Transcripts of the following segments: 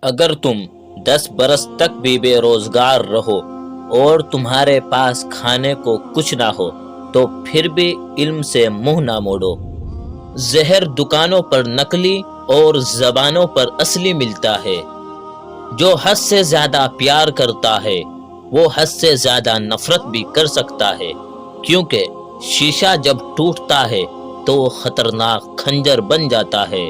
اگر تم 10 برس تک بھی بے روزگار رہو اور تمہارے پاس کھانے کو کچھ نہ ہو تو پھر بھی علم سے منہ نہ موڑو۔ زہر دکانوں پر نقلی اور زبانوں پر اصلی ملتا ہے۔ جو حد سے زیادہ پیار کرتا ہے وہ حد سے زیادہ نفرت بھی کر سکتا ہے، کیونکہ شیشہ جب ٹوٹتا ہے تو وہ خطرناک خنجر بن جاتا ہے۔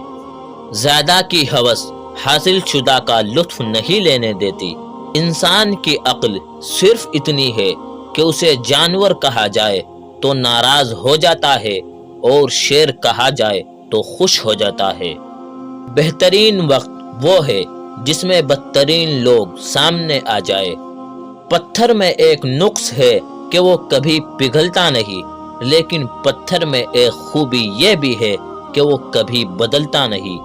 زیادہ کی ہوس حاصل شدہ کا لطف نہیں لینے دیتی۔ انسان کی عقل صرف اتنی ہے کہ اسے جانور کہا جائے تو ناراض ہو جاتا ہے اور شیر کہا جائے تو خوش ہو جاتا ہے۔ بہترین وقت وہ ہے جس میں بدترین لوگ سامنے آ جائے۔ پتھر میں ایک نقص ہے کہ وہ کبھی پگھلتا نہیں، لیکن پتھر میں ایک خوبی یہ بھی ہے کہ وہ کبھی بدلتا نہیں۔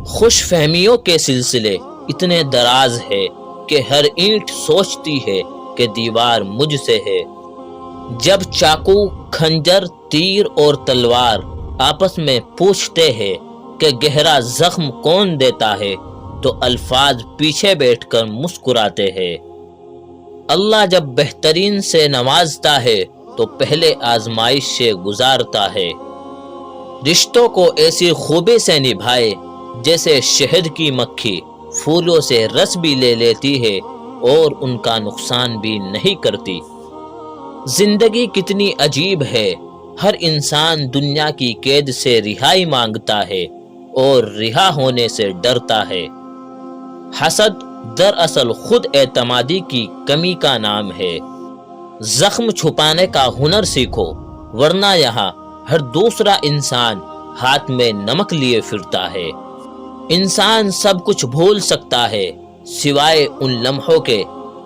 خوش فہمیوں کے سلسلے اتنے دراز ہے کہ ہر اینٹ سوچتی ہے کہ دیوار مجھ سے ہے۔ جب چاقو، کھنجر، تیر اور تلوار آپس میں پوچھتے ہیں کہ گہرا زخم کون دیتا ہے تو الفاظ پیچھے بیٹھ کر مسکراتے ہیں۔ اللہ جب بہترین سے نوازتا ہے تو پہلے آزمائش سے گزارتا ہے۔ رشتوں کو ایسی خوبی سے نبھائے جیسے شہد کی مکھی پھولوں سے رس بھی لے لیتی ہے اور ان کا نقصان بھی نہیں کرتی۔ زندگی کتنی عجیب ہے، ہر انسان دنیا کی قید سے رہائی مانگتا ہے اور رہا ہونے سے ڈرتا ہے۔ حسد دراصل خود اعتمادی کی کمی کا نام ہے۔ زخم چھپانے کا ہنر سیکھو، ورنہ یہاں ہر دوسرا انسان ہاتھ میں نمک لیے پھرتا ہے۔ انسان سب کچھ بھول سکتا ہے سوائے ان لمحوں کے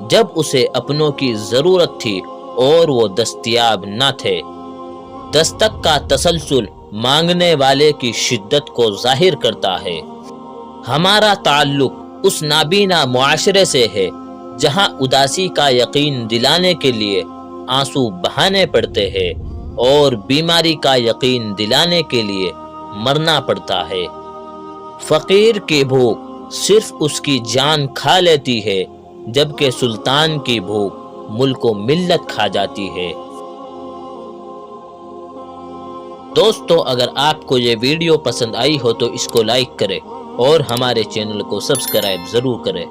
جب اسے اپنوں کی ضرورت تھی اور وہ دستیاب نہ تھے۔ دستک کا تسلسل مانگنے والے کی شدت کو ظاہر کرتا ہے۔ ہمارا تعلق اس نابینا معاشرے سے ہے جہاں اداسی کا یقین دلانے کے لیے آنسو بہانے پڑتے ہیں اور بیماری کا یقین دلانے کے لیے مرنا پڑتا ہے۔ فقیر کی بھوک صرف اس کی جان کھا لیتی ہے، جبکہ سلطان کی بھوک ملک و ملت کھا جاتی ہے۔ دوستو، اگر آپ کو یہ ویڈیو پسند آئی ہو تو اس کو لائک کریں اور ہمارے چینل کو سبسکرائب ضرور کریں۔